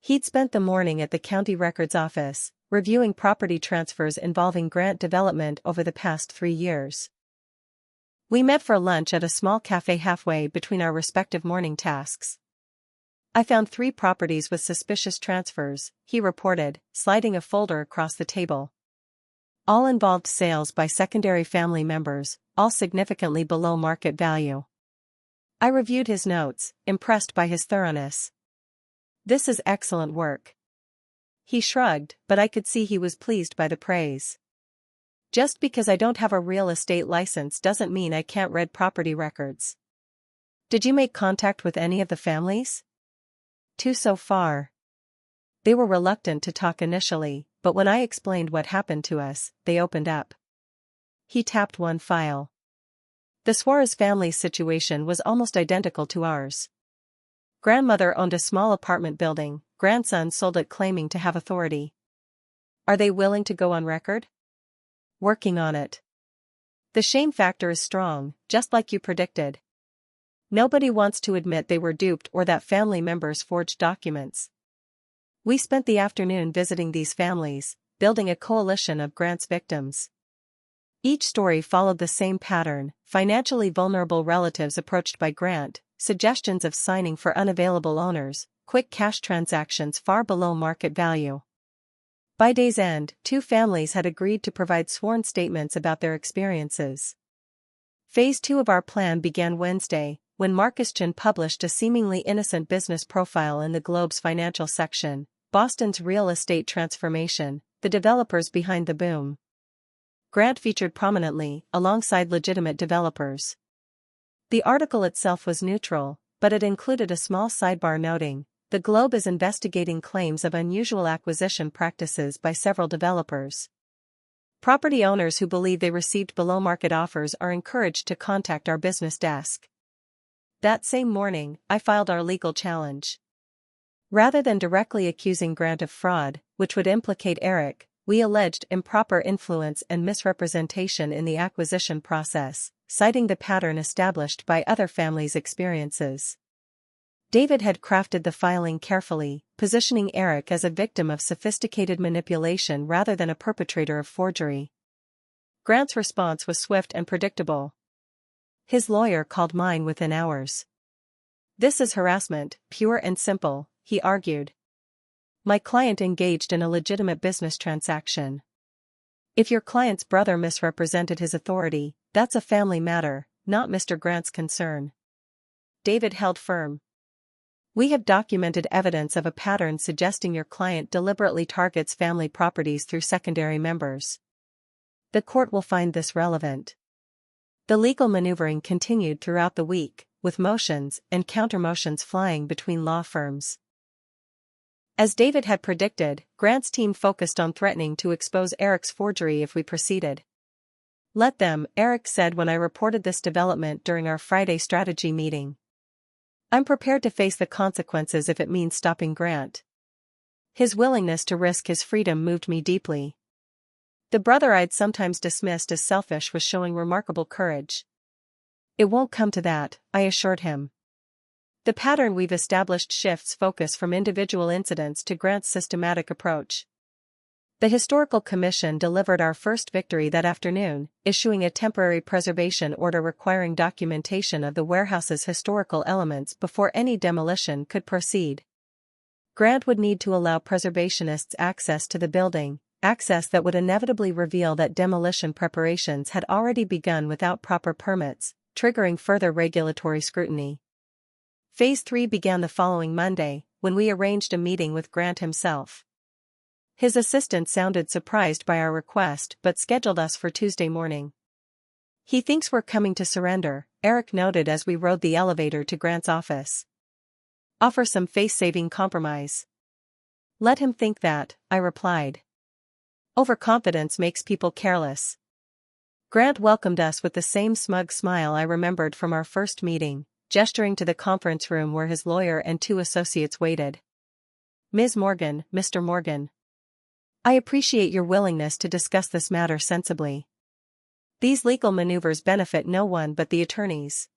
[SPEAKER 1] He'd spent the morning at the county records office, reviewing property transfers involving Grant development over the past 3 years. We met for lunch at a small cafe halfway between our respective morning tasks. I found 3 properties with suspicious transfers, he reported, sliding a folder across the table. All involved sales by secondary family members, all significantly below market value. I reviewed his notes, impressed by his thoroughness. This is excellent work. He shrugged, but I could see he was pleased by the praise. Just because I don't have a real estate license doesn't mean I can't read property records. Did you make contact with any of the families? 2 so far. They were reluctant to talk initially, but when I explained what happened to us, they opened up. He tapped one file. The Suarez family's situation was almost identical to ours. Grandmother owned a small apartment building, grandson sold it claiming to have authority. Are they willing to go on record? Working on it. The shame factor is strong, just like you predicted. Nobody wants to admit they were duped or that family members forged documents. We spent the afternoon visiting these families, building a coalition of Grant's victims. Each story followed the same pattern: financially vulnerable relatives approached by Grant, suggestions of signing for unavailable owners, quick cash transactions far below market value. By day's end, 2 families had agreed to provide sworn statements about their experiences. Phase 2 of our plan began Wednesday, when Marcus Chin published a seemingly innocent business profile in the Globe's financial section: Boston's real estate transformation, the developers behind the boom. Grant featured prominently, alongside legitimate developers. The article itself was neutral, but it included a small sidebar noting, "The Globe is investigating claims of unusual acquisition practices by several developers. Property owners who believe they received below-market offers are encouraged to contact our business desk." That same morning, I filed our legal challenge. Rather than directly accusing Grant of fraud, which would implicate Eric, we alleged improper influence and misrepresentation in the acquisition process, citing the pattern established by other families' experiences. David had crafted the filing carefully, positioning Eric as a victim of sophisticated manipulation rather than a perpetrator of forgery. Grant's response was swift and predictable. His lawyer called mine within hours. "This is harassment, pure and simple," he argued. "My client engaged in a legitimate business transaction. If your client's brother misrepresented his authority, that's a family matter, not Mr. Grant's concern." David held firm. "We have documented evidence of a pattern suggesting your client deliberately targets family properties through secondary members. The court will find this relevant." The legal maneuvering continued throughout the week, with motions and countermotions flying between law firms. As David had predicted, Grant's team focused on threatening to expose Eric's forgery if we proceeded. "Let them," Eric said when I reported this development during our Friday strategy meeting. "I'm prepared to face the consequences if it means stopping Grant." His willingness to risk his freedom moved me deeply. The brother I'd sometimes dismissed as selfish was showing remarkable courage. "It won't come to that," I assured him. "The pattern we've established shifts focus from individual incidents to Grant's systematic approach." The Historical Commission delivered our first victory that afternoon, issuing a temporary preservation order requiring documentation of the warehouse's historical elements before any demolition could proceed. Grant would need to allow preservationists access to the building, access that would inevitably reveal that demolition preparations had already begun without proper permits, triggering further regulatory scrutiny. Phase 3 began the following Monday, when we arranged a meeting with Grant himself. His assistant sounded surprised by our request but scheduled us for Tuesday morning. "He thinks we're coming to surrender," Eric noted as we rode the elevator to Grant's office. "Offer some face-saving compromise." "Let him think that," I replied. "Overconfidence makes people careless." Grant welcomed us with the same smug smile I remembered from our first meeting, gesturing to the conference room where his lawyer and 2 associates waited. "Ms. Morgan, Mr. Morgan. I appreciate your willingness to discuss this matter sensibly. These legal maneuvers benefit no one but the attorneys.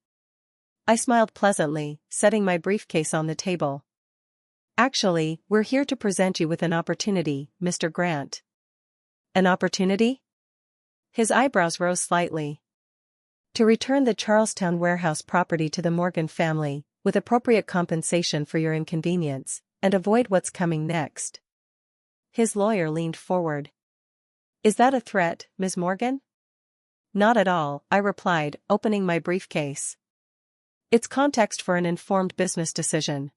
[SPEAKER 1] I smiled pleasantly, setting my briefcase on the table. Actually, we're here to present you with an opportunity, Mr. Grant. An opportunity? His eyebrows rose slightly. To return the Charlestown warehouse property to the Morgan family, with appropriate compensation for your inconvenience, and avoid what's coming next. His lawyer leaned forward. Is that a threat, Ms. Morgan? Not at all, I replied, opening my briefcase. It's context for an informed business decision.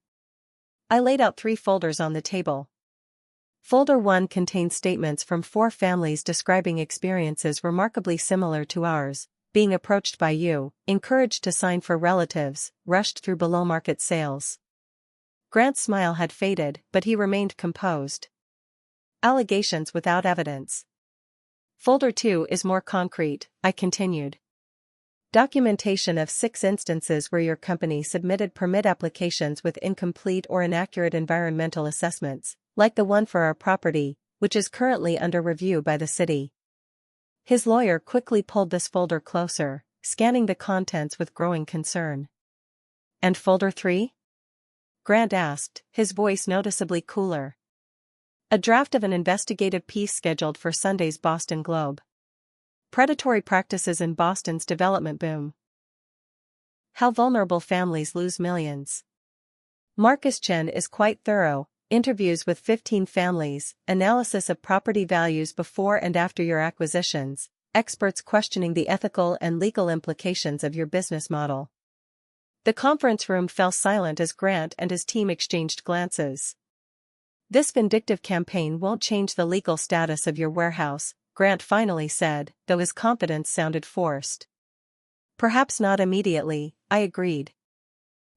[SPEAKER 1] I laid out 3 folders on the table. Folder 1 contains statements from 4 families describing experiences remarkably similar to ours, being approached by you, encouraged to sign for relatives, rushed through below-market sales. Grant's smile had faded, but he remained composed. Allegations without evidence. Folder 2 is more concrete, I continued. Documentation of 6 instances where your company submitted permit applications with incomplete or inaccurate environmental assessments, like the one for our property, which is currently under review by the city. His lawyer quickly pulled this folder closer, scanning the contents with growing concern. And folder 3? Grant asked, his voice noticeably cooler. A draft of an investigative piece scheduled for Sunday's Boston Globe. Predatory practices in Boston's development boom. How vulnerable families lose millions. Marcus Chen is quite thorough. Interviews with 15 families, analysis of property values before and after your acquisitions, experts questioning the ethical and legal implications of your business model. The conference room fell silent as Grant and his team exchanged glances. This vindictive campaign won't change the legal status of your warehouse, Grant finally said, though his confidence sounded forced. Perhaps not immediately, I agreed.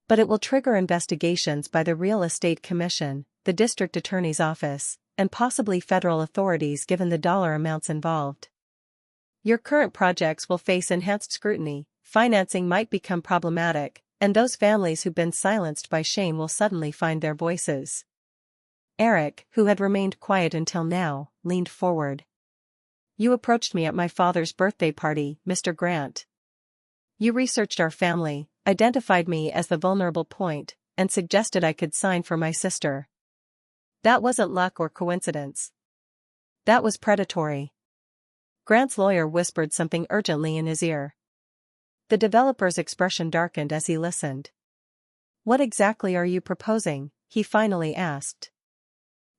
[SPEAKER 1] But it will trigger investigations by the Real Estate Commission, the district attorney's office, and possibly federal authorities given the dollar amounts involved. Your current projects will face enhanced scrutiny, financing might become problematic, and those families who've been silenced by shame will suddenly find their voices. Eric, who had remained quiet until now, leaned forward. You approached me at my father's birthday party, Mr. Grant. You researched our family, identified me as the vulnerable point, and suggested I could sign for my sister. That wasn't luck or coincidence. That was predatory. Grant's lawyer whispered something urgently in his ear. The developer's expression darkened as he listened. What exactly are you proposing? He finally asked.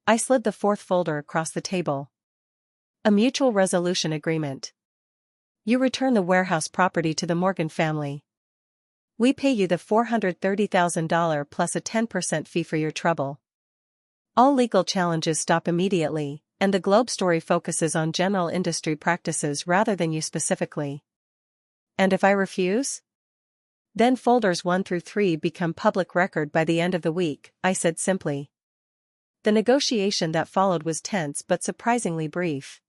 [SPEAKER 1] I slid the 4th folder across the table. A mutual resolution agreement. You return the warehouse property to the Morgan family. We pay you the $430,000 plus a 10% fee for your trouble. All legal challenges stop immediately, and the Globe story focuses on general industry practices rather than you specifically. And if I refuse? Then folders 1 through 3 become public record by the end of the week, I said simply. The negotiation that followed was tense but surprisingly brief.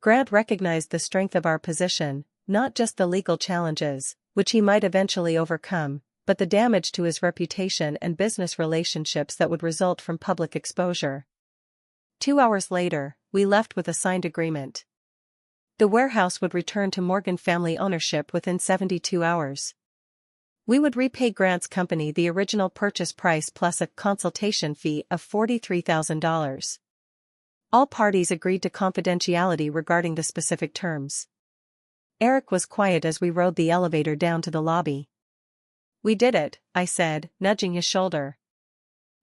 [SPEAKER 1] Grant recognized the strength of our position, not just the legal challenges, which he might eventually overcome, but the damage to his reputation and business relationships that would result from public exposure. 2 hours later, we left with a signed agreement. The warehouse would return to Morgan family ownership within 72 hours. We would repay Grant's company the original purchase price plus a consultation fee of $43,000. All parties agreed to confidentiality regarding the specific terms. Eric was quiet as we rode the elevator down to the lobby. We did it, I said, nudging his shoulder.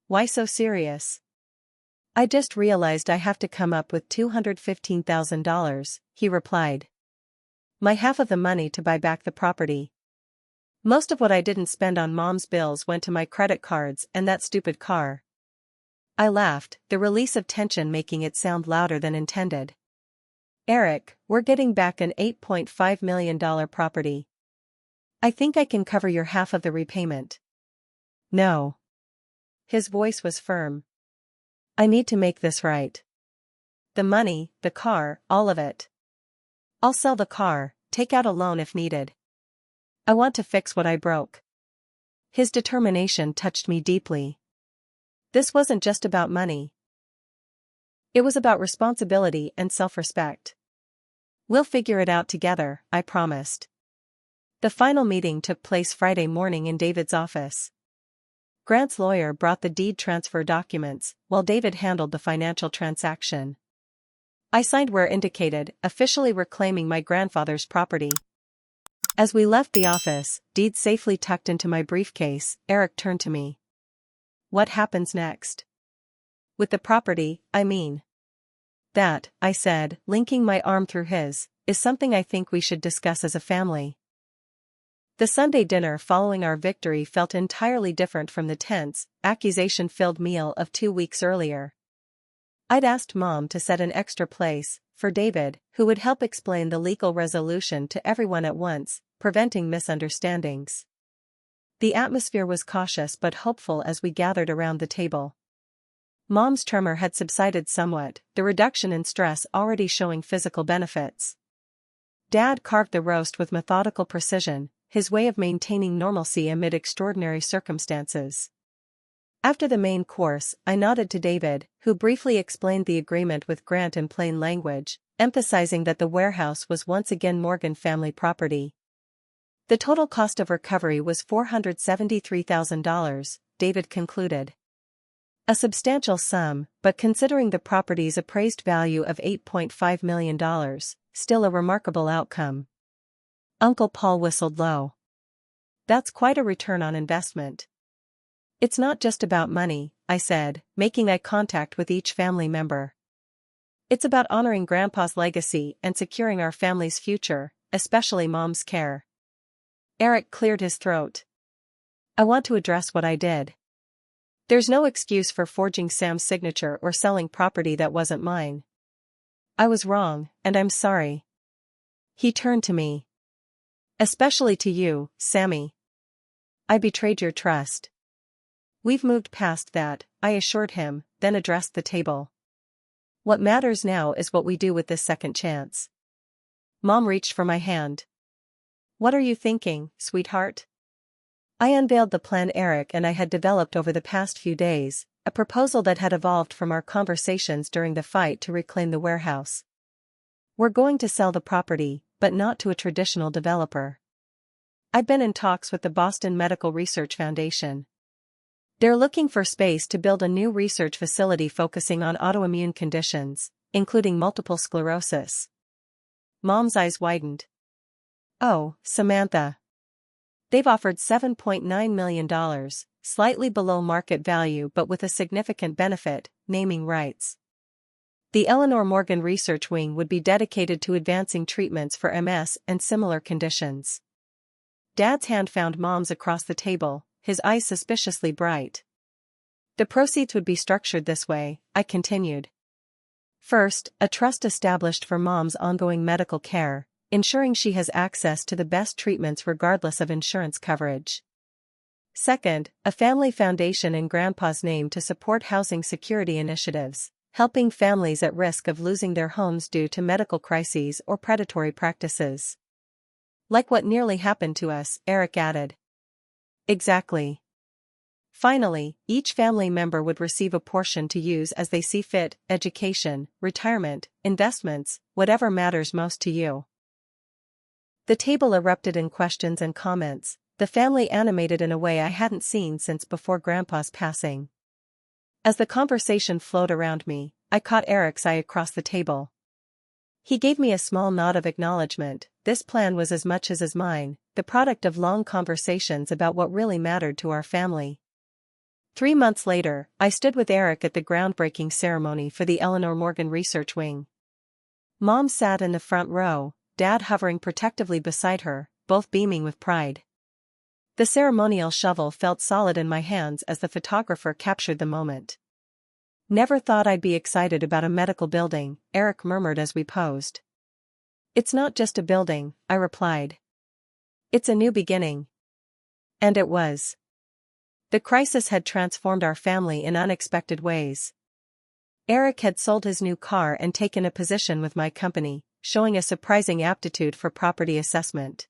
[SPEAKER 1] Why so serious? I just realized I have to come up with $215,000, he replied. My half of the money to buy back the property. Most of what I didn't spend on Mom's bills went to my credit cards and that stupid car. I laughed, the release of tension making it sound louder than intended. Eric, we're getting back an $8.5 million property. I think I can cover your half of the repayment. No. His voice was firm. I need to make this right. The money, the car, all of it. I'll sell the car, take out a loan if needed. I want to fix what I broke. His determination touched me deeply. This wasn't just about money. It was about responsibility and self-respect. We'll figure it out together, I promised. The final meeting took place Friday morning in David's office. Grant's lawyer brought the deed transfer documents, while David handled the financial transaction. I signed where indicated, officially reclaiming my grandfather's property. As we left the office, deed safely tucked into my briefcase, Eric turned to me. What happens next? With the property, I mean. That, I said, linking my arm through his, is something I think we should discuss as a family. The Sunday dinner following our victory felt entirely different from the tense, accusation-filled meal of 2 weeks earlier. I'd asked Mom to set an extra place for David, who would help explain the legal resolution to everyone at once, preventing misunderstandings. The atmosphere was cautious but hopeful as we gathered around the table. Mom's tremor had subsided somewhat, the reduction in stress already showing physical benefits. Dad carved the roast with methodical precision, his way of maintaining normalcy amid extraordinary circumstances. After the main course, I nodded to David, who briefly explained the agreement with Grant in plain language, emphasizing that the warehouse was once again Morgan family property. The total cost of recovery was $473,000, David concluded. A substantial sum, but considering the property's appraised value of $8.5 million, still a remarkable outcome. Uncle Paul whistled low. That's quite a return on investment. It's not just about money, I said, making eye contact with each family member. It's about honoring Grandpa's legacy and securing our family's future, especially Mom's care. Eric cleared his throat. I want to address what I did. There's no excuse for forging Sam's signature or selling property that wasn't mine. I was wrong, and I'm sorry. He turned to me. Especially to you, Sammy. I betrayed your trust. We've moved past that, I assured him, then addressed the table. What matters now is what we do with this second chance. Mom reached for my hand. What are you thinking, sweetheart? I unveiled the plan Eric and I had developed over the past few days, a proposal that had evolved from our conversations during the fight to reclaim the warehouse. We're going to sell the property, but not to a traditional developer. I've been in talks with the Boston Medical Research Foundation. They're looking for space to build a new research facility focusing on autoimmune conditions, including multiple sclerosis. Mom's eyes widened. Oh, Samantha. They've offered $7.9 million, slightly below market value but with a significant benefit, naming rights. The Eleanor Morgan Research Wing would be dedicated to advancing treatments for MS and similar conditions. Dad's hand found Mom's across the table, his eyes suspiciously bright. The proceeds would be structured this way, I continued. First, a trust established for Mom's ongoing medical care, ensuring she has access to the best treatments regardless of insurance coverage. Second, a family foundation in Grandpa's name to support housing security initiatives, helping families at risk of losing their homes due to medical crises or predatory practices. Like what nearly happened to us, Eric added. Exactly. Finally, each family member would receive a portion to use as they see fit: education, retirement, investments, whatever matters most to you. The table erupted in questions and comments, the family animated in a way I hadn't seen since before Grandpa's passing. As the conversation flowed around me, I caught Eric's eye across the table. He gave me a small nod of acknowledgement. This plan was as much as mine, the product of long conversations about what really mattered to our family. 3 months later, I stood with Eric at the groundbreaking ceremony for the Eleanor Morgan Research Wing. Mom sat in the front row, Dad hovering protectively beside her, both beaming with pride. The ceremonial shovel felt solid in my hands as the photographer captured the moment. Never thought I'd be excited about a medical building, Eric murmured as we posed. It's not just a building, I replied. It's a new beginning. And it was. The crisis had transformed our family in unexpected ways. Eric had sold his new car and taken a position with my company, showing a surprising aptitude for property assessment.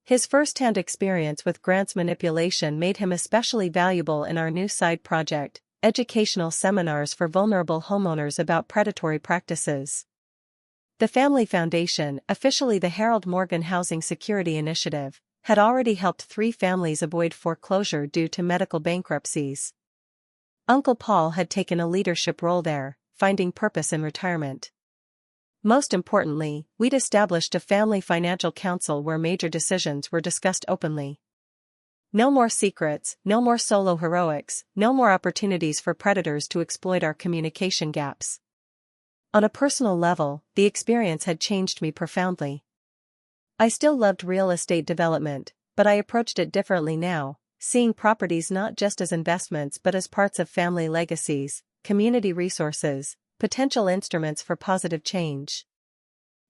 [SPEAKER 1] His first-hand experience with Grant's manipulation made him especially valuable in our new side project, educational seminars for vulnerable homeowners about predatory practices. The Family Foundation, officially the Harold Morgan Housing Security Initiative, had already helped 3 families avoid foreclosure due to medical bankruptcies. Uncle Paul had taken a leadership role there, finding purpose in retirement. Most importantly, we'd established a family financial council where major decisions were discussed openly. No more secrets, no more solo heroics, no more opportunities for predators to exploit our communication gaps. On a personal level, the experience had changed me profoundly. I still loved real estate development, but I approached it differently now, seeing properties not just as investments but as parts of family legacies, community resources, potential instruments for positive change.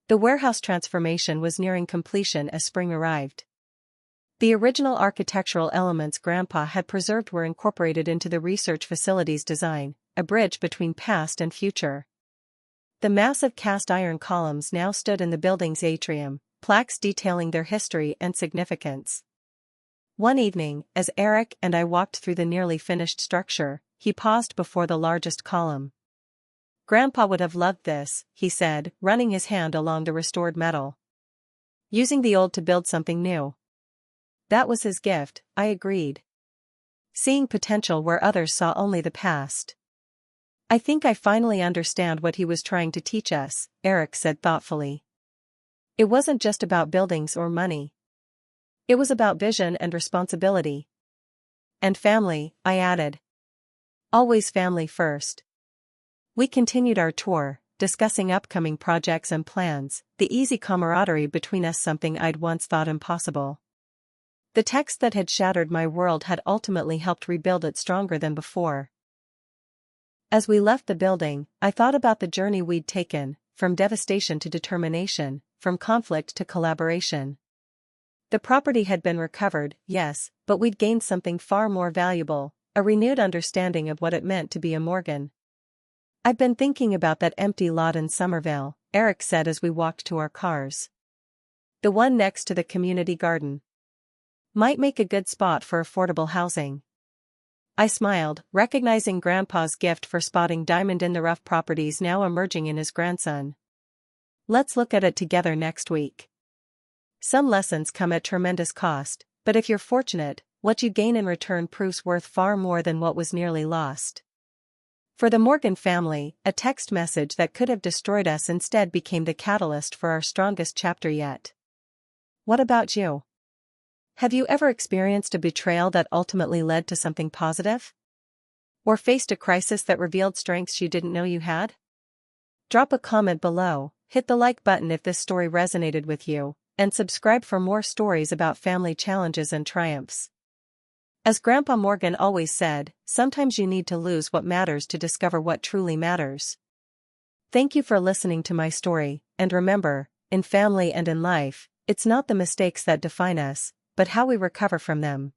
[SPEAKER 1] The warehouse transformation was nearing completion as spring arrived. The original architectural elements Grandpa had preserved were incorporated into the research facility's design, a bridge between past and future. The massive cast iron columns now stood in the building's atrium, plaques detailing their history and significance. One evening, as Eric and I walked through the nearly finished structure, he paused before the largest column. "Grandpa would have loved this," he said, running his hand along the restored metal. "Using the old to build something new." That was his gift, I agreed. Seeing potential where others saw only the past. "I think I finally understand what he was trying to teach us," Eric said thoughtfully. "It wasn't just about buildings or money. It was about vision and responsibility. And family," I added. "Always family first." We continued our tour, discussing upcoming projects and plans, the easy camaraderie between us something I'd once thought impossible. The text that had shattered my world had ultimately helped rebuild it stronger than before. As we left the building, I thought about the journey we'd taken, from devastation to determination, from conflict to collaboration. The property had been recovered, yes, but we'd gained something far more valuable, a renewed understanding of what it meant to be a Morgan. "I've been thinking about that empty lot in Somerville," Eric said as we walked to our cars. "The one next to the community garden. Might make a good spot for affordable housing." I smiled, recognizing Grandpa's gift for spotting diamond-in-the-rough properties now emerging in his grandson. "Let's look at it together next week. Some lessons come at tremendous cost, but if you're fortunate, what you gain in return proves worth far more than what was nearly lost." For the Morgan family, a text message that could have destroyed us instead became the catalyst for our strongest chapter yet. What about you? Have you ever experienced a betrayal that ultimately led to something positive? Or faced a crisis that revealed strengths you didn't know you had? Drop a comment below, hit the like button if this story resonated with you, and subscribe for more stories about family challenges and triumphs. As Grandpa Morgan always said, sometimes you need to lose what matters to discover what truly matters. Thank you for listening to my story, and remember, in family and in life, it's not the mistakes that define us, but how we recover from them.